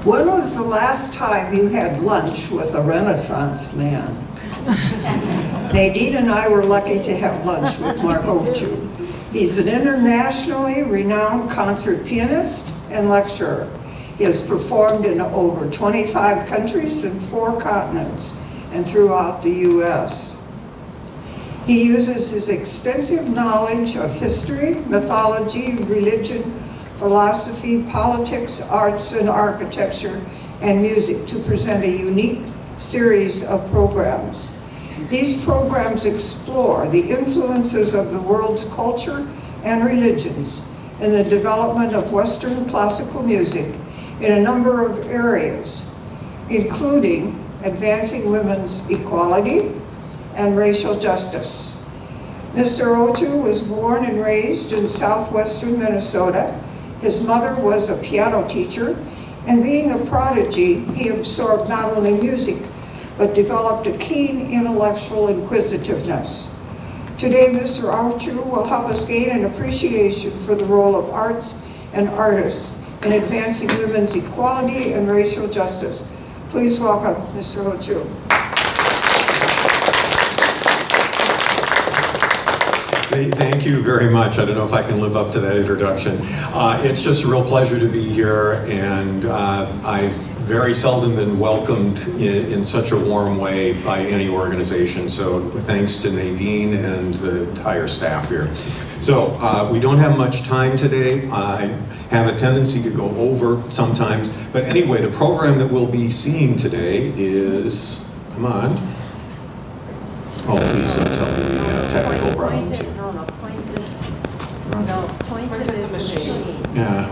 When was the last time you had lunch with a Renaissance man? Nadine and I were lucky to have lunch with Mark Ochu. He's an internationally renowned concert pianist and lecturer. He has performed in over 25 countries and 4 continents and throughout the U.S. He uses his extensive knowledge of history, mythology, religion, philosophy, politics, arts, and architecture, and music to present a unique series of programs. These programs explore the influences of the world's culture and religions in the development of Western classical music in a number of areas, including advancing women's equality and racial justice. Mr. Ochu was born and raised in southwestern Minnesota. His mother was a piano teacher, and being a prodigy, he absorbed not only music, but developed a keen intellectual inquisitiveness. Today, Mr. Ochu will help us gain an appreciation for the role of arts and artists in advancing women's equality and racial justice. Please welcome Mr. Ochu. Thank you very much. I don't know if I can live up to that introduction. It's just a real pleasure to be here, and I've very seldom been welcomed in such a warm way by any organization, so thanks to Nadine and the entire staff here. So we don't have much time today. I have a tendency to go over sometimes, but anyway, the program that we'll be seeing today is, come on. Oh, please don't tell me we have technical problems here. Point to the machine. Yeah.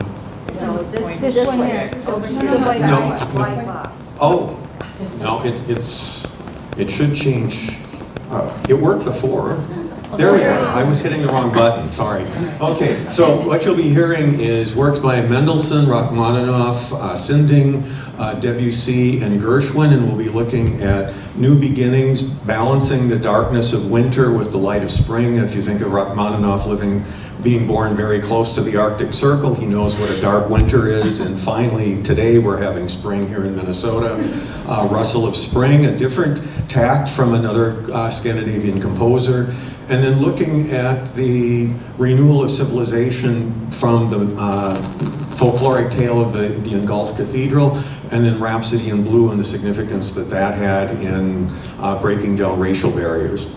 No, this one here. No. White box. Oh, no, it should change. It worked before. There we go. I was hitting the wrong button, sorry. Okay, so what you'll be hearing is works by Mendelssohn, Rachmaninoff, Sinding, Debussy, and Gershwin, and we'll be looking at new beginnings, balancing the darkness of winter with the light of spring. If you think of Rachmaninoff being born very close to the Arctic Circle, he knows what a dark winter is, and finally today we're having spring here in Minnesota. Rustle of Spring, a different tact from another Scandinavian composer, and then looking at the renewal of civilization from the folkloric tale of the Sunken Cathedral, and then Rhapsody in Blue and the significance that that had in breaking down racial barriers.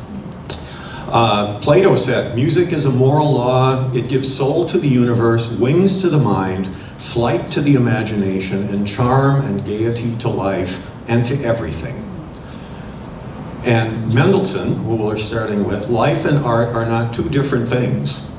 Plato said, music is a moral law. It gives soul to the universe, wings to the mind, flight to the imagination, and charm and gaiety to life and to everything. And Mendelssohn, who we're starting with, life and art are not two different things.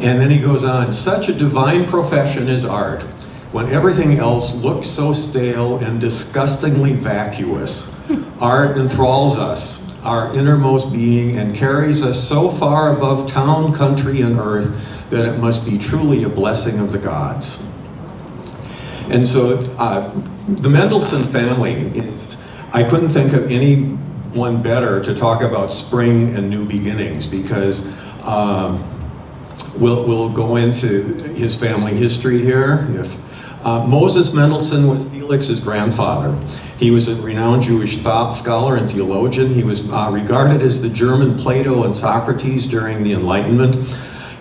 And then he goes on, such a divine profession is art, when everything else looks so stale and disgustingly vacuous. Art enthralls us, our innermost being, and carries us so far above town, country, and earth that it must be truly a blessing of the gods. And so the Mendelssohn family, I couldn't think of anyone better to talk about spring and new beginnings, because we'll go into his family history here. Moses Mendelssohn was Felix's grandfather. He was a renowned Jewish scholar and theologian. He was regarded as the German Plato and Socrates during the Enlightenment.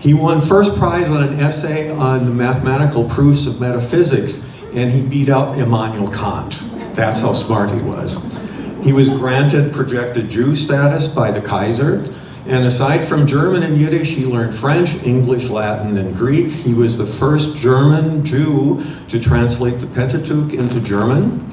He won first prize on an essay on the mathematical proofs of metaphysics, and he beat out Immanuel Kant. That's how smart he was. He was granted projected Jew status by the Kaiser, and aside from German and Yiddish, he learned French, English, Latin, and Greek. He was the first German Jew to translate the Pentateuch into German.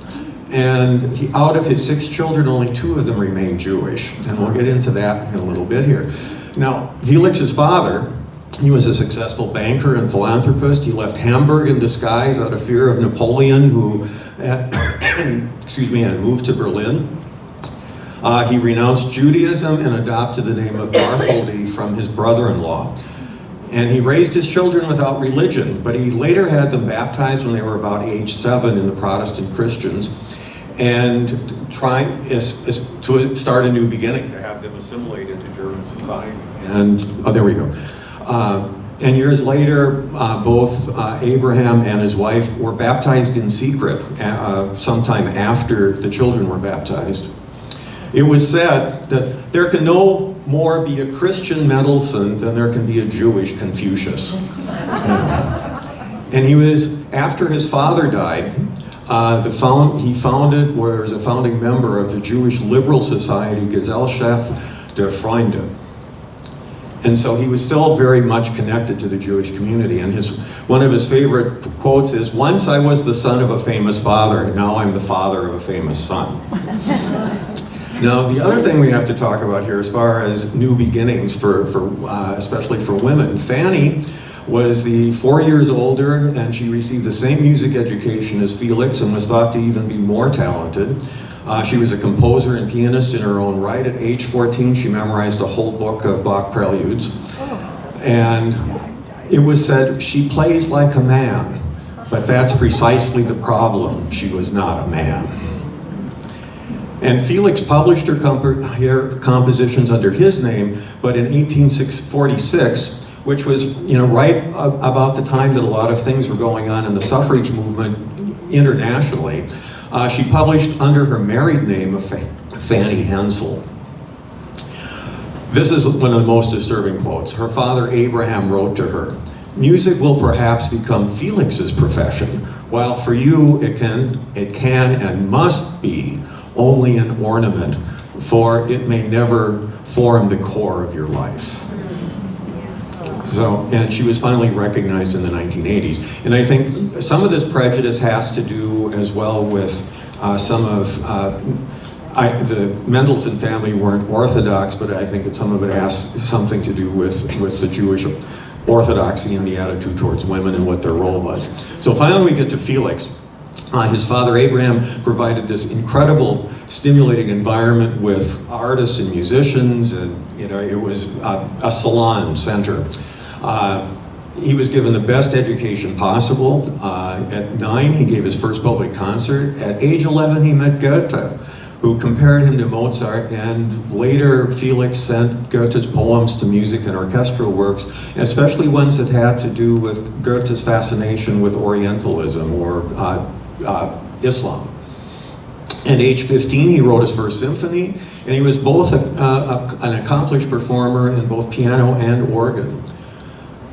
And out of his 6 children, only 2 of them remained Jewish. And we'll get into that in a little bit here. Now, Felix's father, he was a successful banker and philanthropist. He left Hamburg in disguise out of fear of Napoleon, who had moved to Berlin. He renounced Judaism and adopted the name of Bartholdy from his brother-in-law. And he raised his children without religion, but he later had them baptized when they were about age 7 in the Protestant Christians, and trying to start a new beginning, to have them assimilate into German society. And, oh, there we go. And years later, both Abraham and his wife were baptized in secret sometime after the children were baptized. It was said that there can no more be a Christian Mendelssohn than there can be a Jewish Confucius. And he was, after his father died, he founded, was a founding member of the Jewish Liberal Society Gesellschaft der Freunde. And so he was still very much connected to the Jewish community. And one of his favorite quotes is, "Once I was the son of a famous father, and now I'm the father of a famous son." Now, the other thing we have to talk about here as far as new beginnings especially for women, Fanny was 4 years older, and she received the same music education as Felix and was thought to even be more talented. She was a composer and pianist in her own right. At age 14, she memorized a whole book of Bach preludes. And it was said, she plays like a man, but that's precisely the problem. She was not a man. And Felix published her compositions under his name, but in 1846, which was right about the time that a lot of things were going on in the suffrage movement internationally, she published under her married name of Fanny Hensel. This is one of the most disturbing quotes. Her father Abraham wrote to her, "Music will perhaps become Felix's profession, while for you it can and must be only an ornament, for it may never form the core of your life." So, and she was finally recognized in the 1980s. And I think some of this prejudice has to do as well with some of, the Mendelssohn family weren't Orthodox, but I think that some of it has something to do with the Jewish orthodoxy and the attitude towards women and what their role was. So finally we get to Felix. His father Abraham provided this incredible, stimulating environment with artists and musicians, and it was a salon center. He was given the best education possible. At 9, he gave his first public concert. At age 11, he met Goethe, who compared him to Mozart, and later Felix sent Goethe's poems to music and orchestral works, especially ones that had to do with Goethe's fascination with Orientalism or Islam. At age 15, he wrote his first symphony, and he was both an accomplished performer in both piano and organ.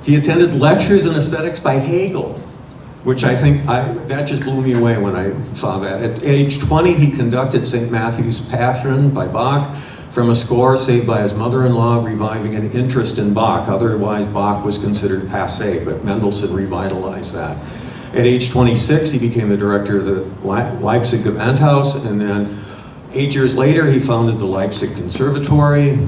He attended lectures in aesthetics by Hegel, which I think, that just blew me away when I saw that. At age 20, he conducted St. Matthew's Passion by Bach from a score saved by his mother-in-law, reviving an interest in Bach. Otherwise, Bach was considered passé, but Mendelssohn revitalized that. At age 26, he became the director of the Leipzig Gewandhaus, and then 8 years later, he founded the Leipzig Conservatory.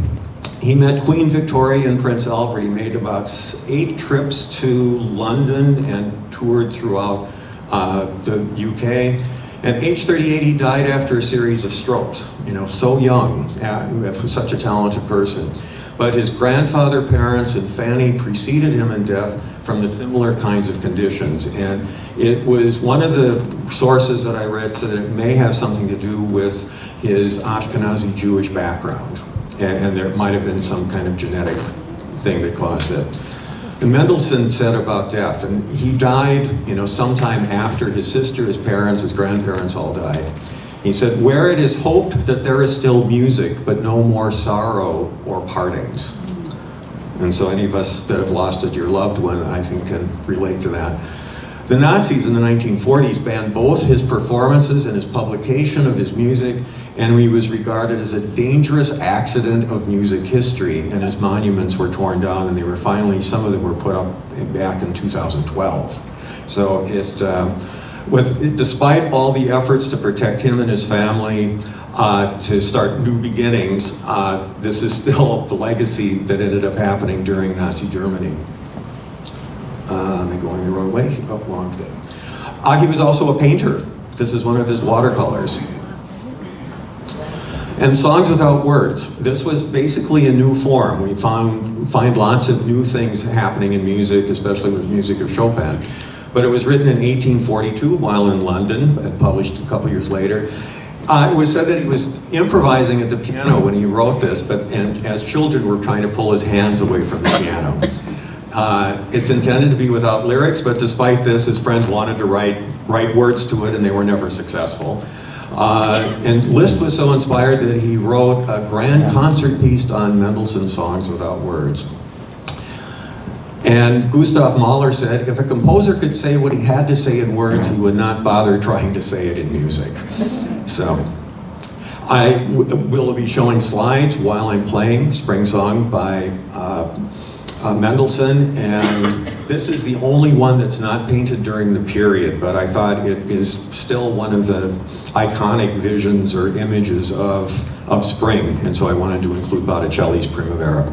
He met Queen Victoria and Prince Albert. He made about 8 trips to London and toured throughout the UK. At age 38, he died after a series of strokes. So young, such a talented person. But his grandfather, parents, and Fanny preceded him in death from the similar kinds of conditions. And it was one of the sources that I read said that it may have something to do with his Ashkenazi Jewish background. And there might have been some kind of genetic thing that caused it. And Mendelssohn said about death, and he died, sometime after his sister, his parents, his grandparents all died. He said, "Where it is hoped that there is still music, but no more sorrow or partings." And so any of us that have lost a dear loved one, I think, can relate to that. The Nazis in the 1940s banned both his performances and his publication of his music, and he was regarded as a dangerous accident of music history, and his monuments were torn down, and some of them were put up back in 2012. So despite all the efforts to protect him and his family, to start new beginnings, this is still the legacy that ended up happening during Nazi Germany. Am I going the wrong way? Oh, wrong thing. He was also a painter. This is one of his watercolors. And songs without words. This was basically a new form. We find lots of new things happening in music, especially with music of Chopin. But it was written in 1842 while in London and published a couple years later. It was said that he was improvising at the piano when he wrote this, and as children were trying to pull his hands away from the piano. It's intended to be without lyrics, but despite this, his friends wanted to write words to it, and they were never successful. And Liszt was so inspired that he wrote a grand concert piece on Mendelssohn songs without words. And Gustav Mahler said, if a composer could say what he had to say in words, he would not bother trying to say it in music. So, I will be showing slides while I'm playing Spring Song by Mendelssohn, and this is the only one that's not painted during the period, but I thought it is still one of the iconic visions or images of spring, and so I wanted to include Botticelli's Primavera.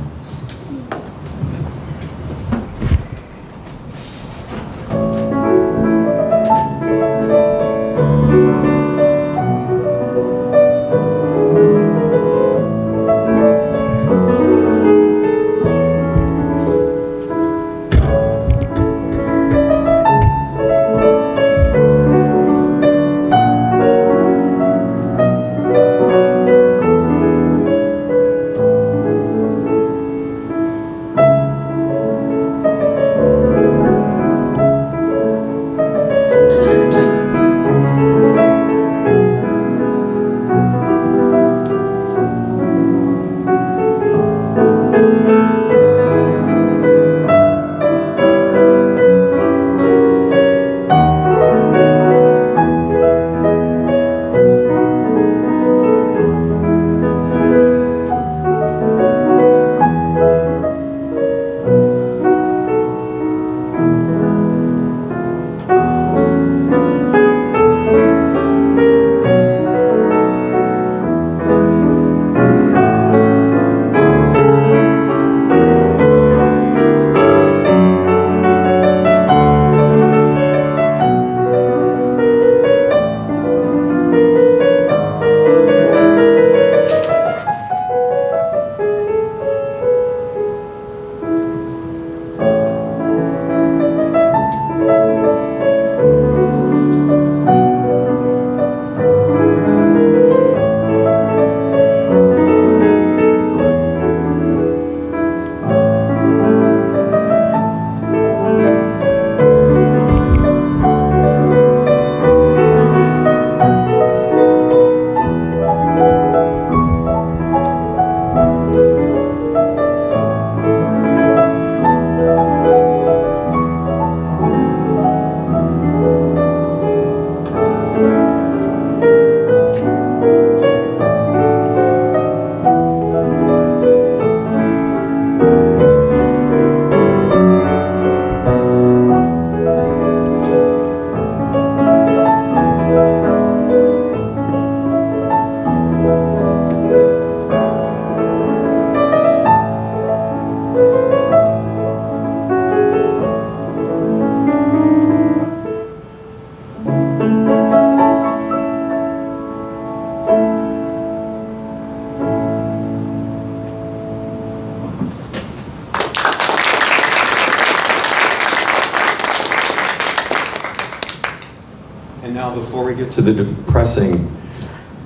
And now before we get to the depressing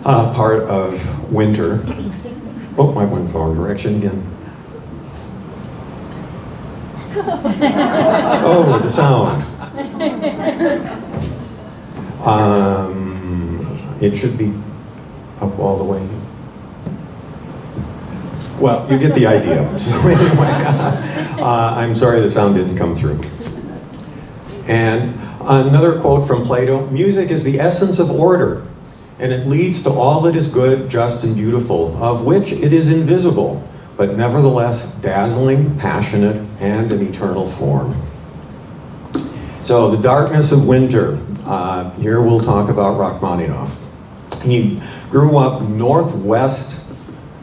part of winter, oh, I went the wrong direction again. Oh, the sound. It should be up all the way. Well, you get the idea. So anyway, I'm sorry the sound didn't come through. And another quote from Plato, music is the essence of order, and it leads to all that is good, just, and beautiful, of which it is invisible, but nevertheless dazzling, passionate, and an eternal form. So the darkness of winter, here we'll talk about Rachmaninoff. He grew up northwest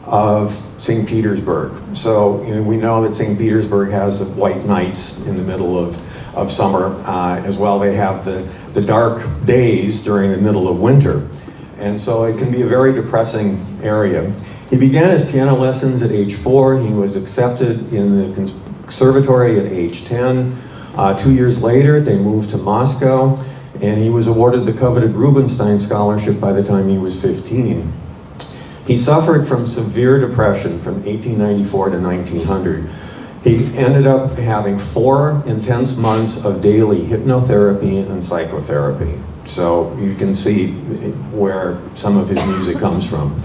of St. Petersburg. So we know that St. Petersburg has the white nights in the middle of summer. As well, they have the dark days during the middle of winter. And so it can be a very depressing area. He began his piano lessons at age 4. He was accepted in the conservatory at age 10. 2 years later, they moved to Moscow, and he was awarded the coveted Rubinstein Scholarship by the time he was 15. He suffered from severe depression from 1894 to 1900. He ended up having 4 intense months of daily hypnotherapy and psychotherapy. So you can see where some of his music comes from.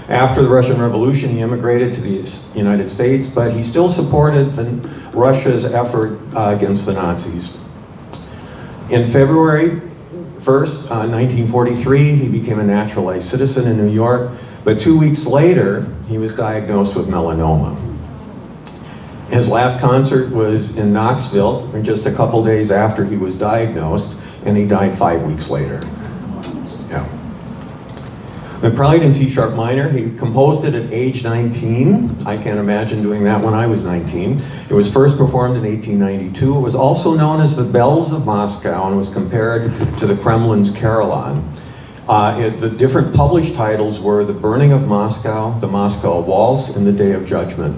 After the Russian Revolution, he immigrated to the United States, but he still supported Russia's effort against the Nazis. In February 1st, 1943, he became a naturalized citizen in New York, but 2 weeks later, he was diagnosed with melanoma. His last concert was in Knoxville, just a couple days after he was diagnosed, and he died 5 weeks later. Yeah. The Prelude in C sharp minor, he composed it at age 19. I can't imagine doing that when I was 19. It was first performed in 1892. It was also known as the Bells of Moscow and was compared to the Kremlin's Carillon. The different published titles were The Burning of Moscow, The Moscow Waltz, and The Day of Judgment.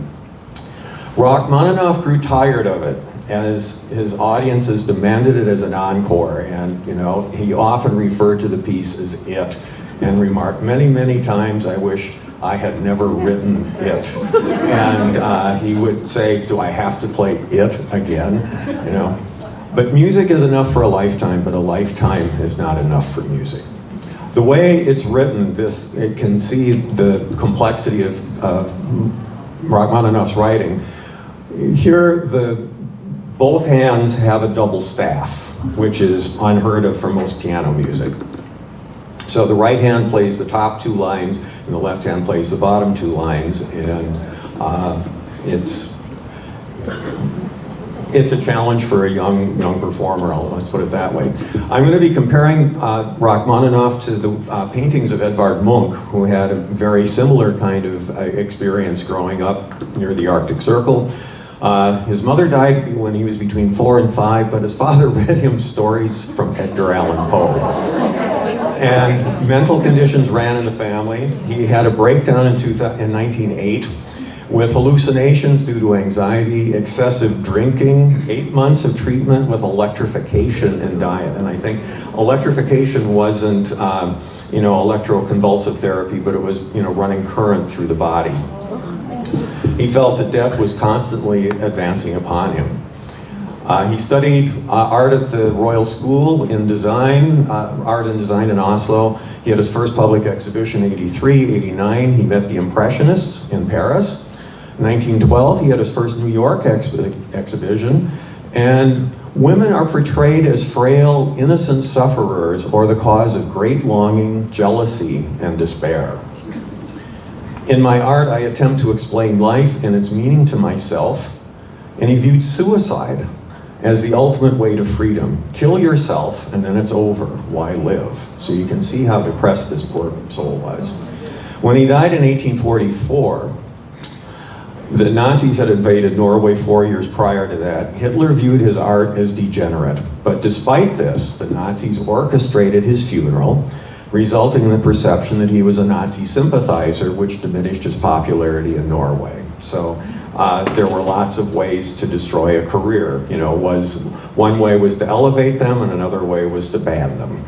Rachmaninoff grew tired of it as his audiences demanded it as an encore, and he often referred to the piece as it and remarked many, many times, I wish I had never written it. And he would say, do I have to play it again? But music is enough for a lifetime, but a lifetime is not enough for music. The way it's written, it can see the complexity of Rachmaninoff's writing. Here, both hands have a double staff, which is unheard of for most piano music. So the right hand plays the top 2 lines, and the left hand plays the bottom 2 lines, and it's a challenge for a young performer. Let's put it that way. I'm going to be comparing Rachmaninoff to the paintings of Edvard Munch, who had a very similar kind of experience growing up near the Arctic Circle. His mother died when he was between 4 and 5, but his father read him stories from Edgar Allan Poe. And mental conditions ran in the family. He had a breakdown in 1908 with hallucinations due to anxiety, excessive drinking, 8 months of treatment with electrification and diet. And I think electrification wasn't, electroconvulsive therapy, but it was, running current through the body. He felt that death was constantly advancing upon him. He studied art at the Royal School in Design, Art and Design in Oslo. He had his first public exhibition in 83, 89. He met the Impressionists in Paris. In 1912, he had his first New York exhibition. And women are portrayed as frail, innocent sufferers or the cause of great longing, jealousy, and despair. In my art, I attempt to explain life and its meaning to myself, and he viewed suicide as the ultimate way to freedom. Kill yourself, and then it's over. Why live? So you can see how depressed this poor soul was. When he died in 1844, the Nazis had invaded Norway 4 years prior to that. Hitler viewed his art as degenerate, but despite this, the Nazis orchestrated his funeral, resulting in the perception that he was a Nazi sympathizer, which diminished his popularity in Norway. So there were lots of ways to destroy a career. One way was to elevate them, and another way was to ban them.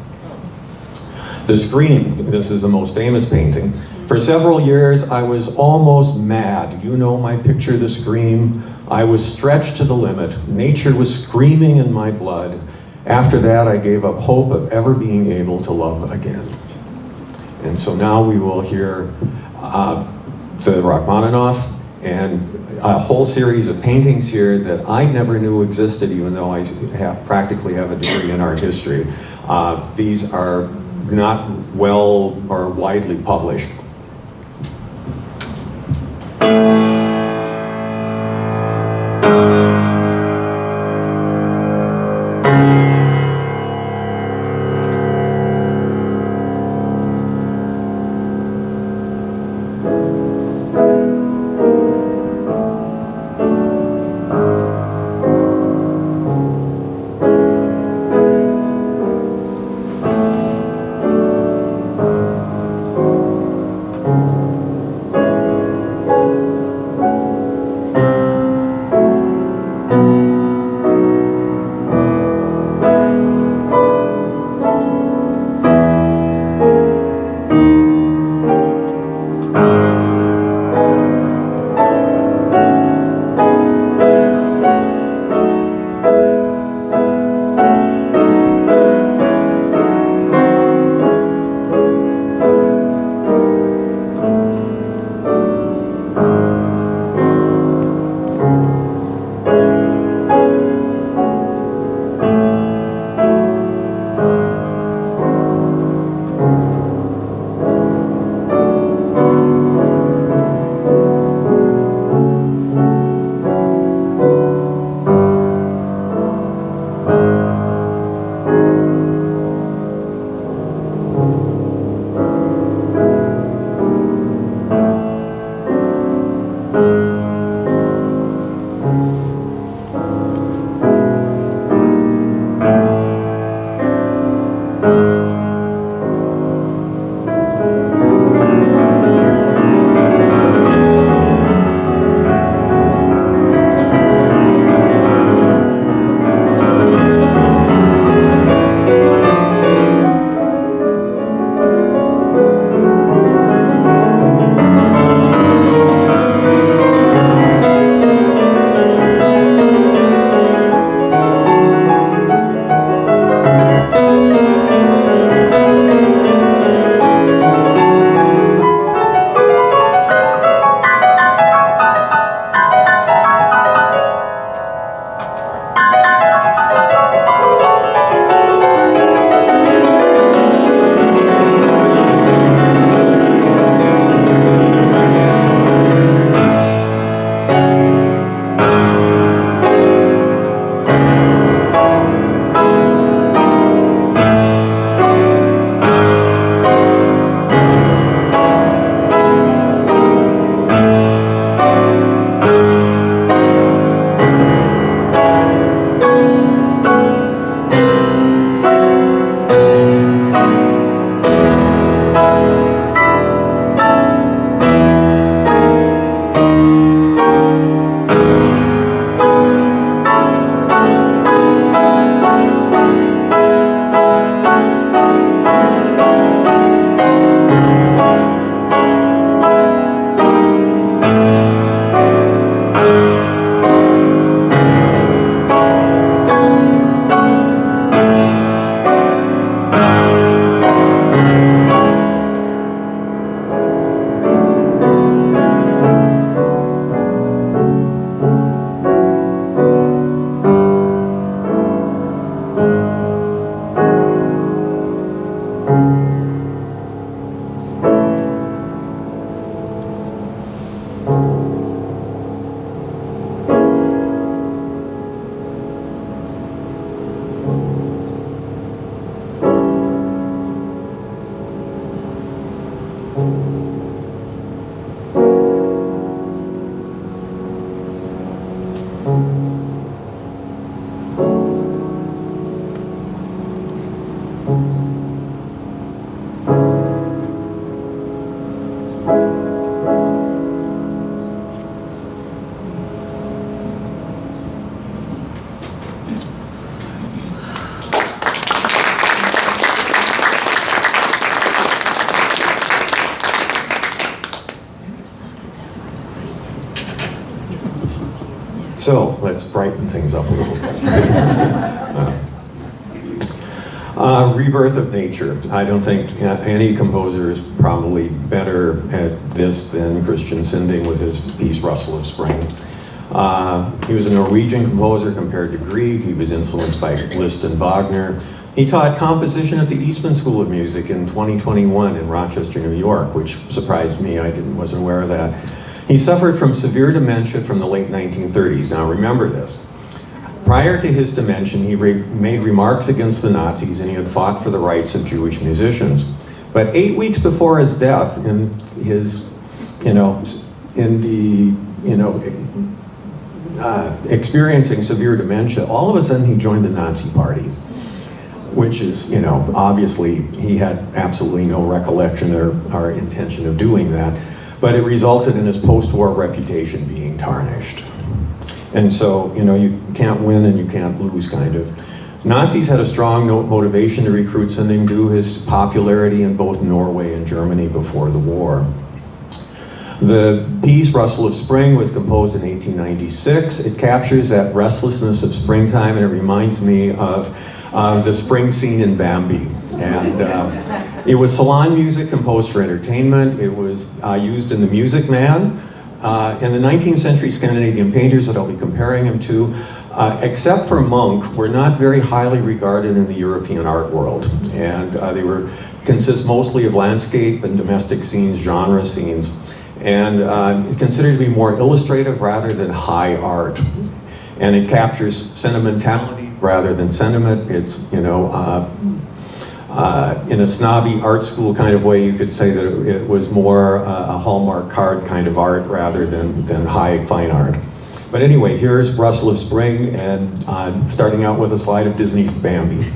The Scream, this is the most famous painting. For several years, I was almost mad. My picture, The Scream. I was stretched to the limit. Nature was screaming in my blood. After that, I gave up hope of ever being able to love again. And so now we will hear the Rachmaninoff and a whole series of paintings here that I never knew existed, even though I practically have a degree in art history. These are not well or widely published. So let's brighten things up a little bit. Rebirth of nature. I don't think any composer is probably better at this than Christian Sinding with his piece Rustle of Spring. He was a Norwegian composer compared to Grieg. He was influenced by Liszt and Wagner. He taught composition at the Eastman School of Music in 2021 in Rochester, New York, which surprised me. I wasn't aware of that. He suffered from severe dementia from the late 1930s. Now remember this. Prior to his dementia, he made remarks against the Nazis, and he had fought for the rights of Jewish musicians. But 8 weeks before his death, in his, experiencing severe dementia, all of a sudden he joined the Nazi Party, which is, obviously he had absolutely no recollection or intention of doing that, but it resulted in his post-war reputation being tarnished. And so, you can't win and you can't lose, kind of. Nazis had a strong motivation to recruit Sinding due to his popularity in both Norway and Germany before the war. The piece, Rustle of Spring, was composed in 1896. It captures that restlessness of springtime, and it reminds me of the spring scene in Bambi. And it was salon music composed for entertainment. It was used in The Music Man. And the 19th century Scandinavian painters that I'll be comparing him to, except for Munch, were not very highly regarded in the European art world. And they consist mostly of landscape and domestic scenes, genre scenes. And it's considered to be more illustrative rather than high art. And it captures sentimentality rather than sentiment. It's, in a snobby art school kind of way, you could say that it was more a Hallmark card kind of art rather than high fine art. But anyway, here's Rustle of Spring, and starting out with a slide of Disney's Bambi.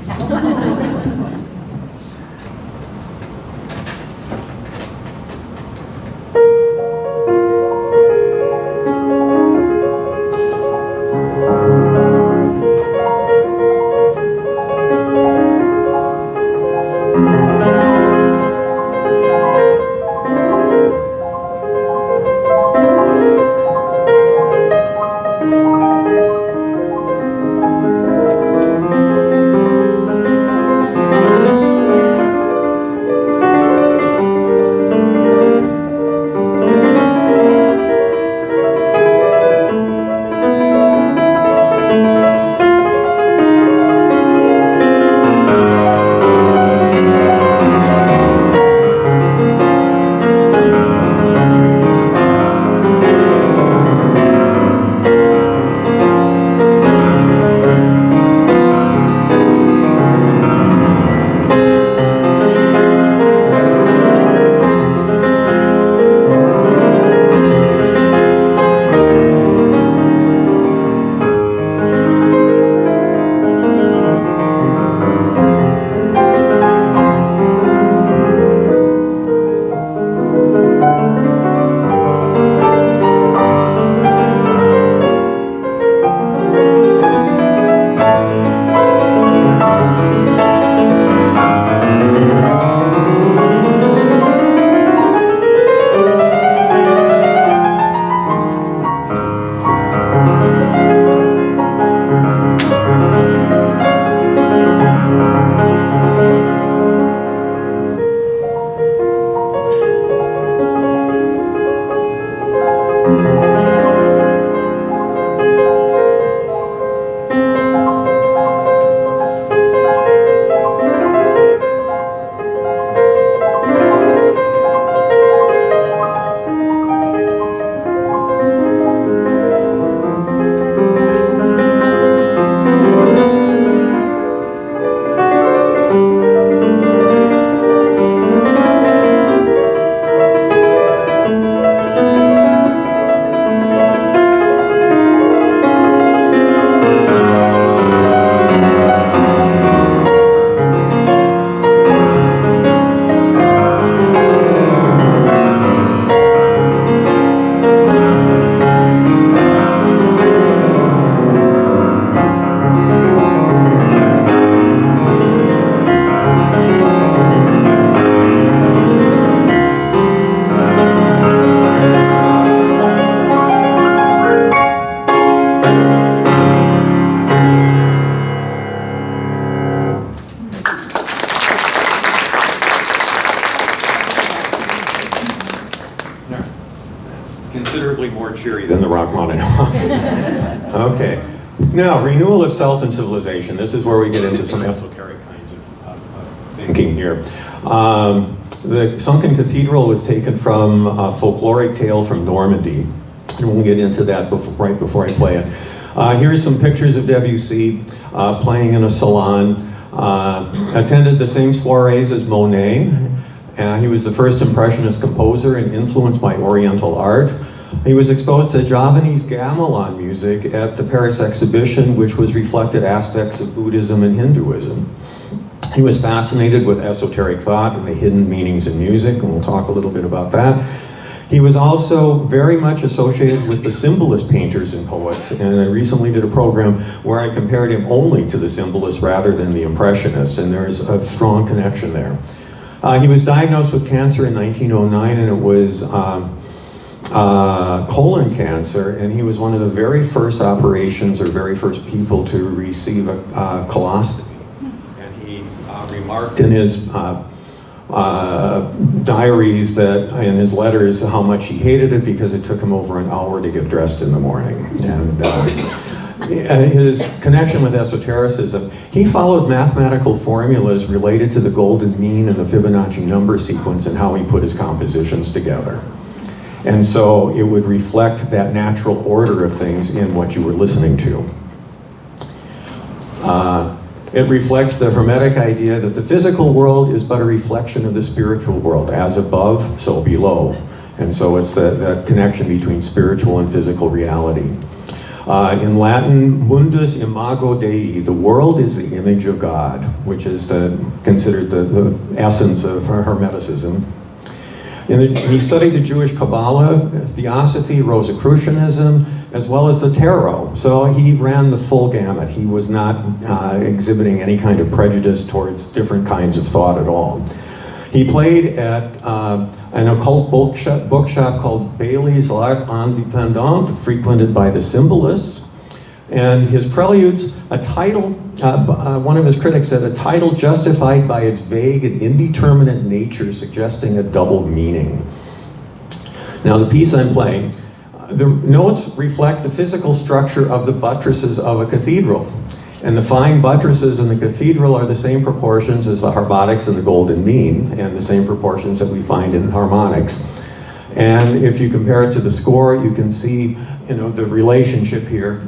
probably more cheery than the Rachmaninoff. Okay. Now, renewal of self and civilization. This is where we get into some esoteric kinds of thinking here. The Sunken Cathedral was taken from a folkloric tale from Normandy. And we'll get into that right before I play it. Here's some pictures of Debussy playing in a salon. Attended the same soirees as Monet. He was the first Impressionist composer and influenced by Oriental art. He was exposed to Javanese gamelan music at the Paris exhibition, which was reflected aspects of Buddhism and Hinduism. He was fascinated with esoteric thought and the hidden meanings in music, and we'll talk a little bit about that. He was also very much associated with the symbolist painters and poets, and I recently did a program where I compared him only to the symbolists rather than the Impressionists, and there's a strong connection there. He was diagnosed with cancer in 1909, and it was colon cancer, and he was one of the very first operations or very first people to receive a colostomy. And he remarked in his diaries that, in his letters, how much he hated it because it took him over an hour to get dressed in the morning. And his connection with esotericism, he followed mathematical formulas related to the golden mean and the Fibonacci number sequence and how he put his compositions together. And so it would reflect that natural order of things in what you were listening to. It reflects the Hermetic idea that the physical world is but a reflection of the spiritual world. As above, so below. And so it's that connection between spiritual and physical reality. In Latin, mundus imago Dei, the world is the image of God, which is considered the essence of Hermeticism. He studied the Jewish Kabbalah, Theosophy, Rosicrucianism, as well as the tarot. So he ran the full gamut. He was not exhibiting any kind of prejudice towards different kinds of thought at all. He played at an occult bookshop called Bailey's L'Art Indépendant, frequented by the symbolists. And his Preludes, a title, one of his critics said, a title justified by its vague and indeterminate nature, suggesting a double meaning. Now the piece I'm playing, the notes reflect the physical structure of the buttresses of a cathedral. And the fine buttresses in the cathedral are the same proportions as the harmonics in the golden mean, and the same proportions that we find in harmonics. And if you compare it to the score, you can see, the relationship here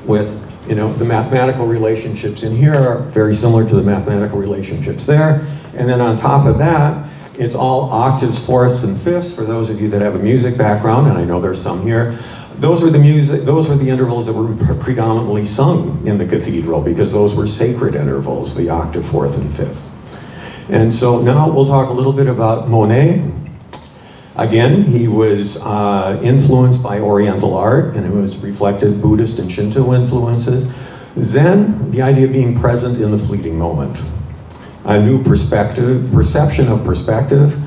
with, the mathematical relationships in here are very similar to the mathematical relationships there. And then on top of that, it's all octaves, fourths, and fifths. For those of you that have a music background, and I know there's some here, those were the intervals that were predominantly sung in the cathedral because those were sacred intervals, the octave, fourth, and fifth. And so now we'll talk a little bit about Monet. Again, he was influenced by Oriental art, and it was reflected Buddhist and Shinto influences. Zen, the idea of being present in the fleeting moment. A new perception of perspective,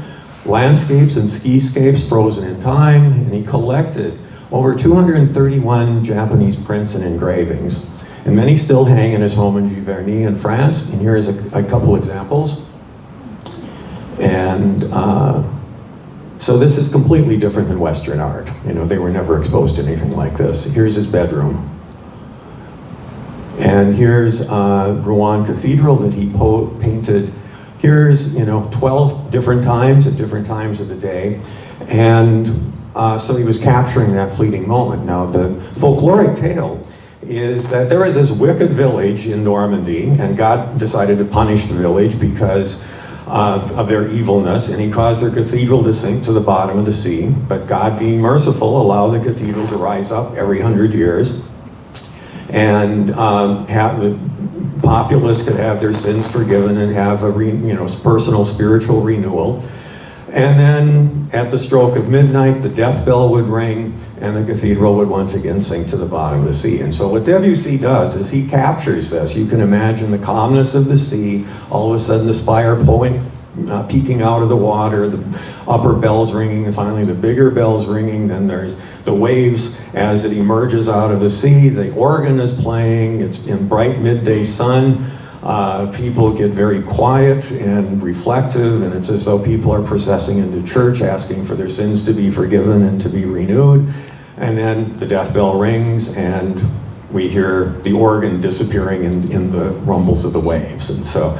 landscapes and skiscapes frozen in time, and he collected over 231 Japanese prints and engravings. And many still hang in his home in Giverny in France, and here's a couple examples. And so this is completely different than Western art. They were never exposed to anything like this. Here's his bedroom. And here's Rouen Cathedral that he painted. Here's, 12 different times at different times of the day. And so he was capturing that fleeting moment. Now, the folkloric tale is that there is this wicked village in Normandy, and God decided to punish the village because of their evilness, and he caused their cathedral to sink to the bottom of the sea. But God, being merciful, allowed the cathedral to rise up every 100 years, and have the populace could have their sins forgiven and have a personal spiritual renewal. And then at the stroke of midnight, the death bell would ring, and the cathedral would once again sink to the bottom of the sea. And so what Debussy does is he captures this. You can imagine the calmness of the sea, all of a sudden the spire peeking out of the water, the upper bells ringing, and finally the bigger bells ringing. Then there's the waves as it emerges out of the sea. The organ is playing. It's in bright midday sun. People get very quiet and reflective, and it's as though people are processing into church, asking for their sins to be forgiven and to be renewed. And then the death bell rings, and we hear the organ disappearing in the rumbles of the waves. And so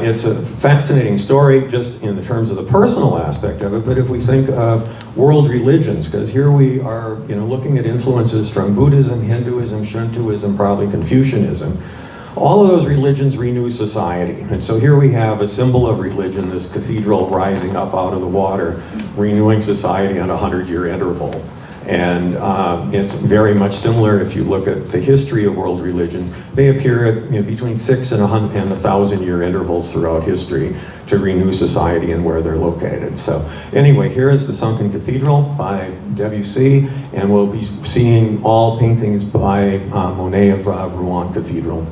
it's a fascinating story just in terms of the personal aspect of it, but if we think of world religions, because here we are, looking at influences from Buddhism, Hinduism, Shintoism, probably Confucianism. All of those religions renew society. And so here we have a symbol of religion, this cathedral rising up out of the water, renewing society on a 100-year interval. And it's very much similar if you look at the history of world religions. They appear at between 6 and 1,000-year intervals throughout history to renew society and where they're located. So anyway, here is the Sunken Cathedral by Debussy, and we'll be seeing all paintings by Monet of Rouen Cathedral.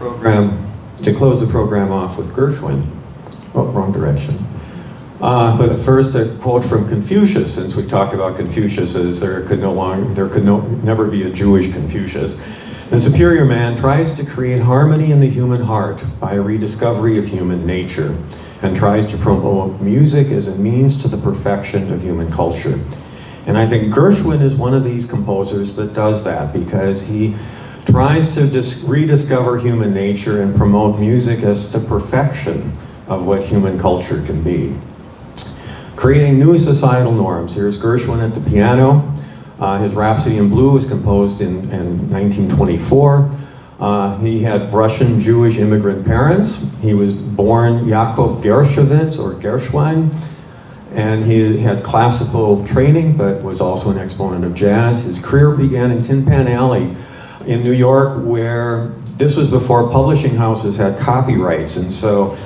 to close the program off with Gershwin. Oh, wrong direction. But at first, a quote from Confucius, since we talked about Confucius as there could never be a Jewish Confucius. The superior man tries to create harmony in the human heart by a rediscovery of human nature, and tries to promote music as a means to the perfection of human culture. And I think Gershwin is one of these composers that does that, because he tries to rediscover human nature and promote music as the perfection of what human culture can be. Creating new societal norms. Here's Gershwin at the piano. His Rhapsody in Blue was composed in 1924. He had Russian Jewish immigrant parents. He was born Jakob Gershowitz or Gershwin, and he had classical training but was also an exponent of jazz. His career began in Tin Pan Alley in New York, where this was before publishing houses had copyrights, and so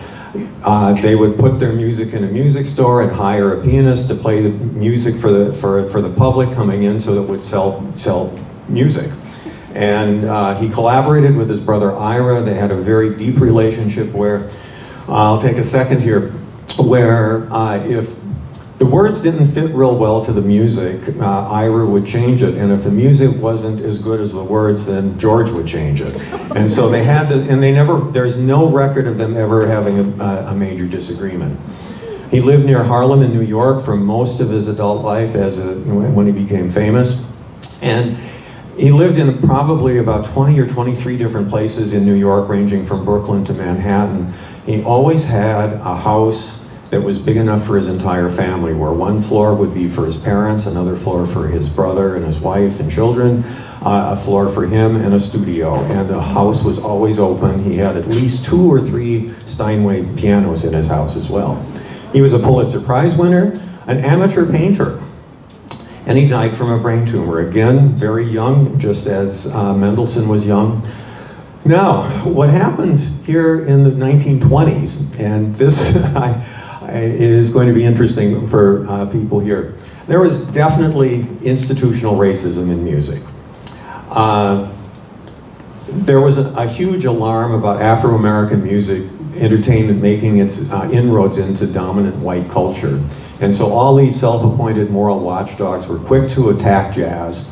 they would put their music in a music store and hire a pianist to play the music for the public coming in, so that it would sell music. And he collaborated with his brother Ira. They had a very deep relationship where, I'll take a second here, where if the words didn't fit real well to the music, Ira would change it, and if the music wasn't as good as the words, then George would change it. And so they had to, and there's no record of them ever having a major disagreement. He lived near Harlem in New York for most of his adult life when he became famous. And he lived in probably about 20 or 23 different places in New York, ranging from Brooklyn to Manhattan. He always had a house that was big enough for his entire family, where one floor would be for his parents, another floor for his brother and his wife and children, a floor for him, and a studio. And the house was always open. He had at least 2 or 3 Steinway pianos in his house as well. He was a Pulitzer Prize winner, an amateur painter, and he died from a brain tumor. Again, very young, just as Mendelssohn was young. Now, what happens here in the 1920s, and this is going to be interesting for people here. There was definitely institutional racism in music. There was a huge alarm about Afro-American music entertainment making its inroads into dominant white culture. And so all these self-appointed moral watchdogs were quick to attack jazz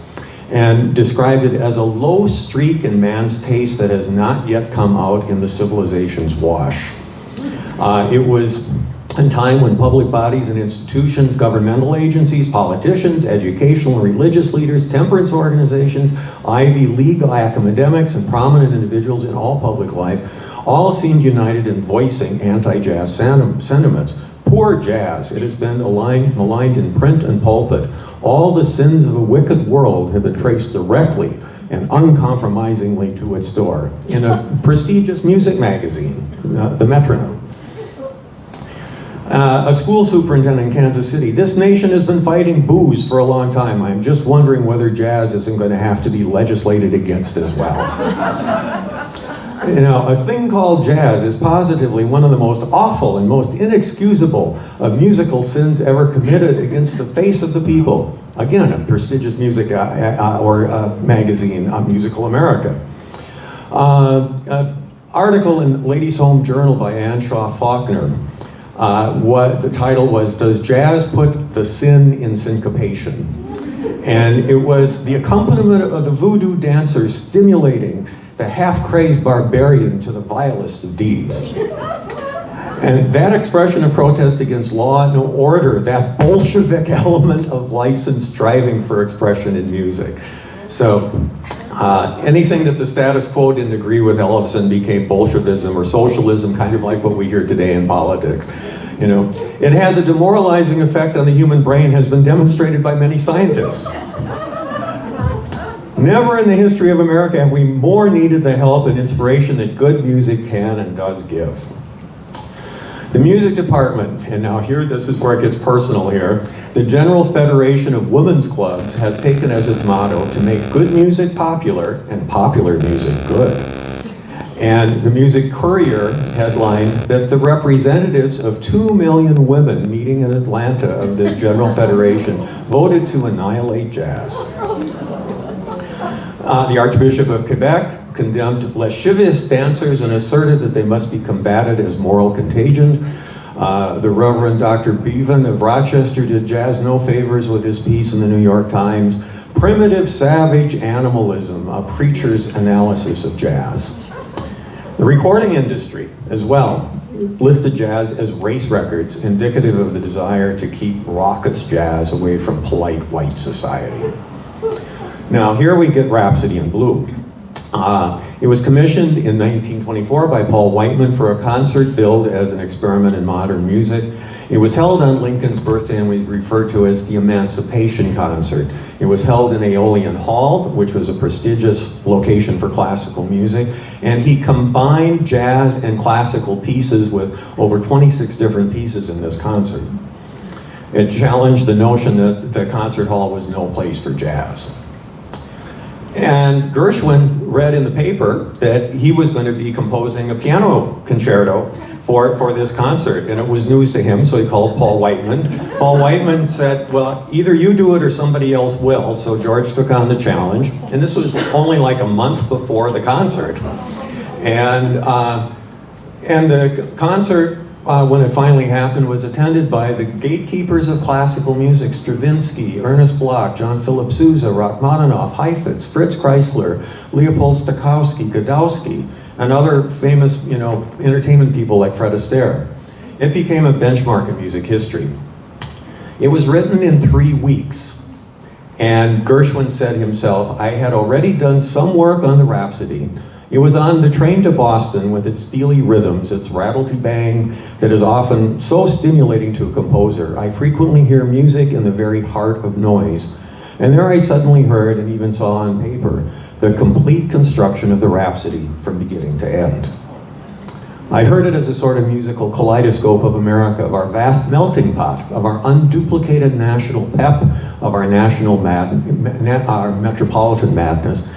and described it as a low streak in man's taste that has not yet come out in the civilization's wash. It was a time when public bodies and institutions, governmental agencies, politicians, educational and religious leaders, temperance organizations, Ivy League academics, and prominent individuals in all public life all seemed united in voicing anti-jazz sentiments. Poor jazz, it has been maligned in print and pulpit. All the sins of a wicked world have been traced directly and uncompromisingly to its door in a prestigious music magazine, the Metronome. A school superintendent in Kansas City, this nation has been fighting booze for a long time. I'm just wondering whether jazz isn't going to have to be legislated against as well. You know, a thing called jazz is positively one of the most awful and most inexcusable of musical sins ever committed against the face of the people. Again, a prestigious music magazine, Musical America. Article in Ladies' Home Journal by Anne Shaw Faulkner. What the title was, Does Jazz Put the Sin in Syncopation? And it was the accompaniment of the voodoo dancers stimulating the half-crazed barbarian to the vilest of deeds. And that expression of protest against law and order, that Bolshevik element of license striving for expression in music. So anything that the status quo didn't agree with Ellison became Bolshevism or socialism, kind of like what we hear today in politics. You know, it has a demoralizing effect on the human brain, has been demonstrated by many scientists. Never in the history of America have we more needed the help and inspiration that good music can and does give. The music department, and now here, this is where it gets personal here, the General Federation of Women's Clubs has taken as its motto to make good music popular and popular music good. And the Music Courier headlined that the representatives of 2 million women meeting in Atlanta of this General Federation voted to annihilate jazz. The Archbishop of Quebec condemned lascivious dancers and asserted that they must be combated as moral contagion. The Reverend Dr. Bevan of Rochester did jazz no favors with his piece in the New York Times, Primitive Savage Animalism, a preacher's analysis of jazz. The recording industry, as well, listed jazz as race records, indicative of the desire to keep raucous jazz away from polite white society. Now, here we get Rhapsody in Blue. It was commissioned in 1924 by Paul Whiteman for a concert billed as an experiment in modern music. It was held on Lincoln's birthday and was referred to as the Emancipation Concert. It was held in Aeolian Hall, which was a prestigious location for classical music, and he combined jazz and classical pieces with over 26 different pieces in this concert. It challenged the notion that the concert hall was no place for jazz. And Gershwin read in the paper that he was going to be composing a piano concerto for this concert, and it was news to him, so he called Paul Whiteman. Paul Whiteman said, well, either you do it or somebody else will, so George took on the challenge, and this was only like a month before the concert. And the concert, when it finally happened, was attended by the gatekeepers of classical music, Stravinsky, Ernest Bloch, John Philip Sousa, Rachmaninoff, Heifetz, Fritz Kreisler, Leopold Stokowski, Godowsky, and other famous, entertainment people like Fred Astaire. It became a benchmark in music history. It was written in 3 weeks, and Gershwin said himself, I had already done some work on the Rhapsody. It was on the train to Boston with its steely rhythms, its rattle-to-bang that is often so stimulating to a composer. I frequently hear music in the very heart of noise. And there I suddenly heard and even saw on paper the complete construction of the Rhapsody from beginning to end. I heard it as a sort of musical kaleidoscope of America, of our vast melting pot, of our unduplicated national pep, of our national our metropolitan madness.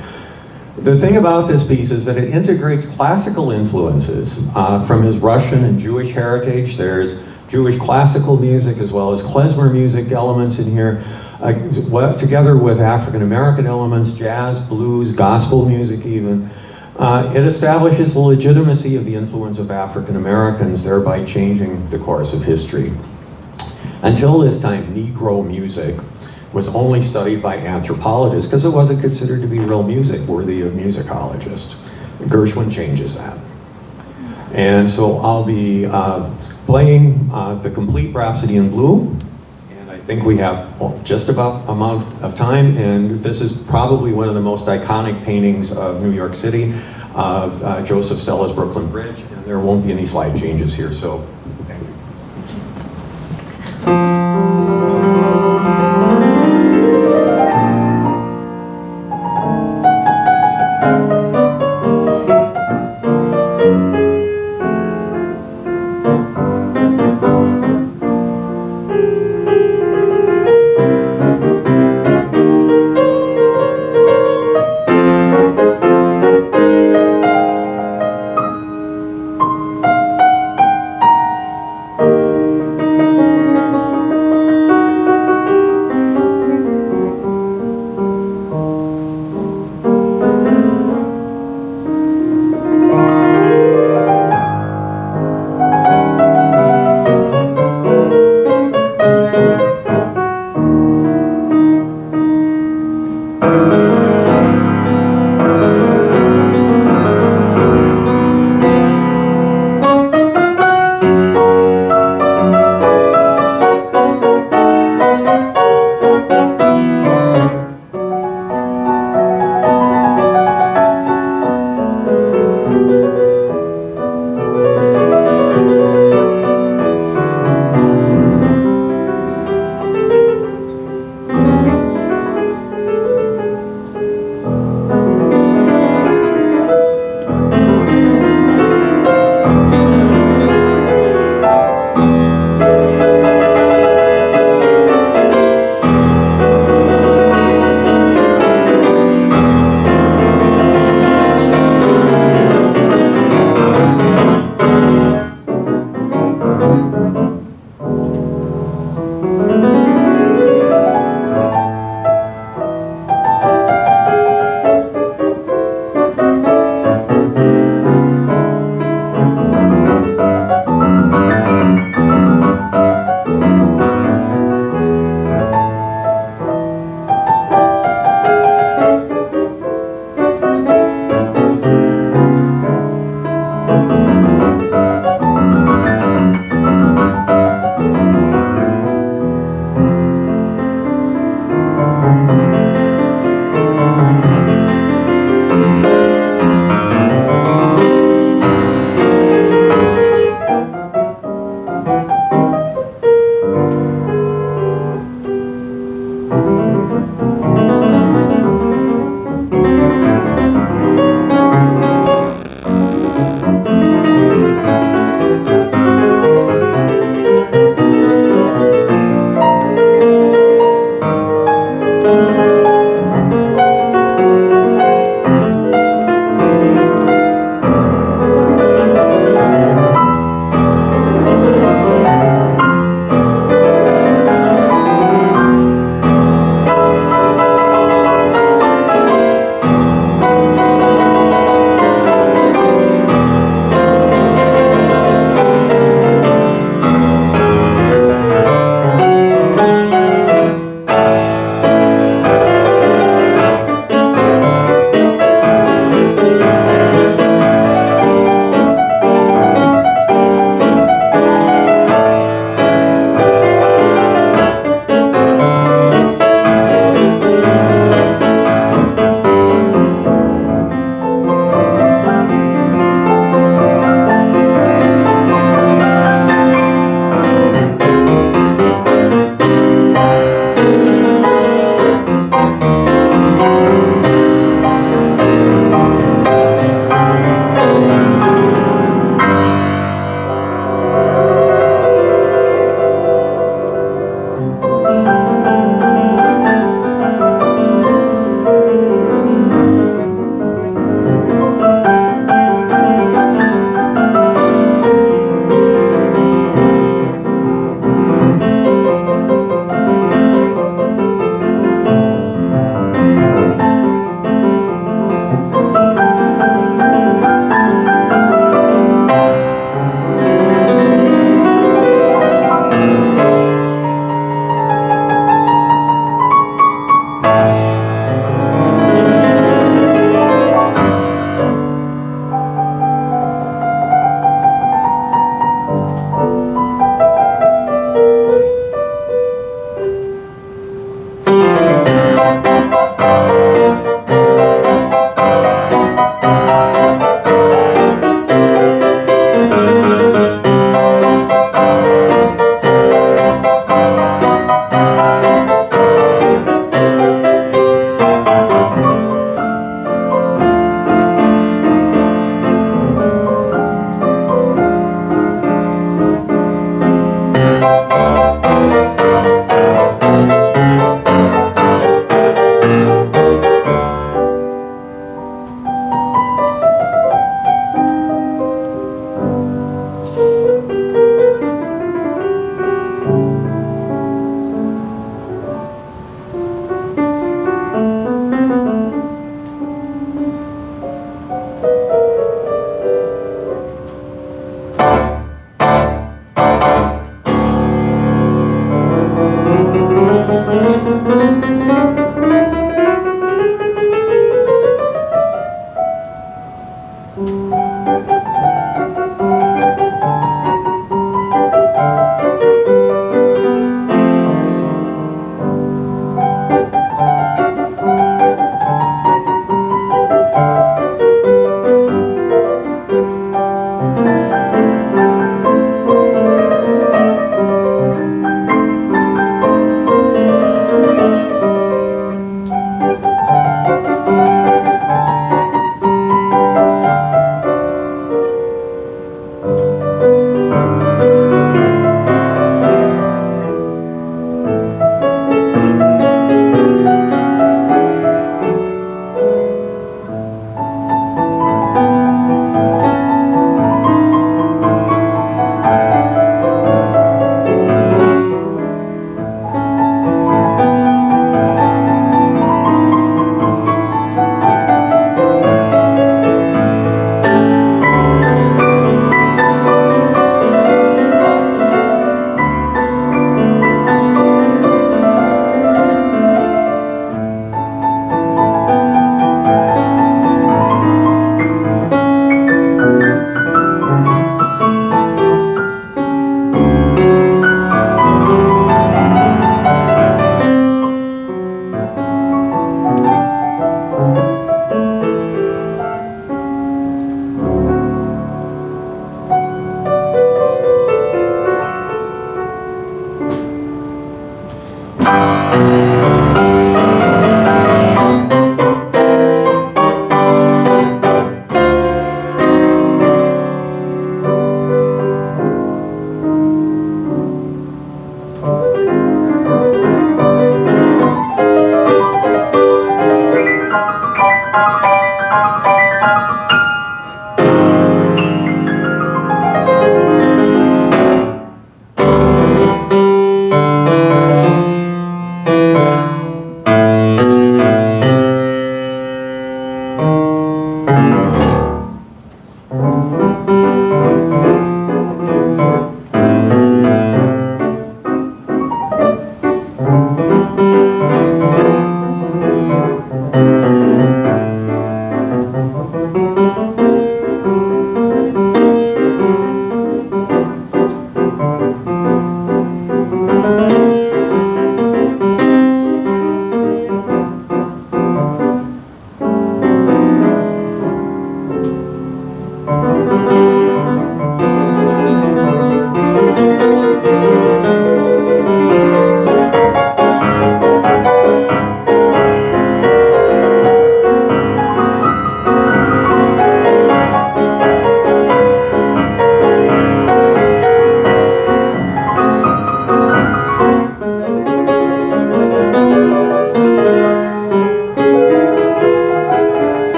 The thing about this piece is that it integrates classical influences from his Russian and Jewish heritage. There's Jewish classical music as well as klezmer music elements in here, together with African American elements, jazz, blues, gospel music even. It establishes the legitimacy of the influence of African Americans, thereby changing the course of history. Until this time, Negro music was only studied by anthropologists because it wasn't considered to be real music worthy of musicologists. Gershwin changes that. And so I'll be playing the complete Rhapsody in Blue, and I think we have just about amount of time, and this is probably one of the most iconic paintings of New York City, of Joseph Stella's Brooklyn Bridge, and there won't be any slide changes here, so thank you.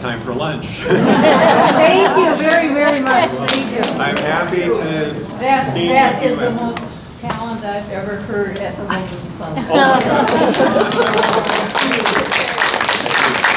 time for lunch. Thank you very, very much. Thank you. I'm happy to meet That you. is the most talent I've ever heard at the Mendelssohn. Oh my God.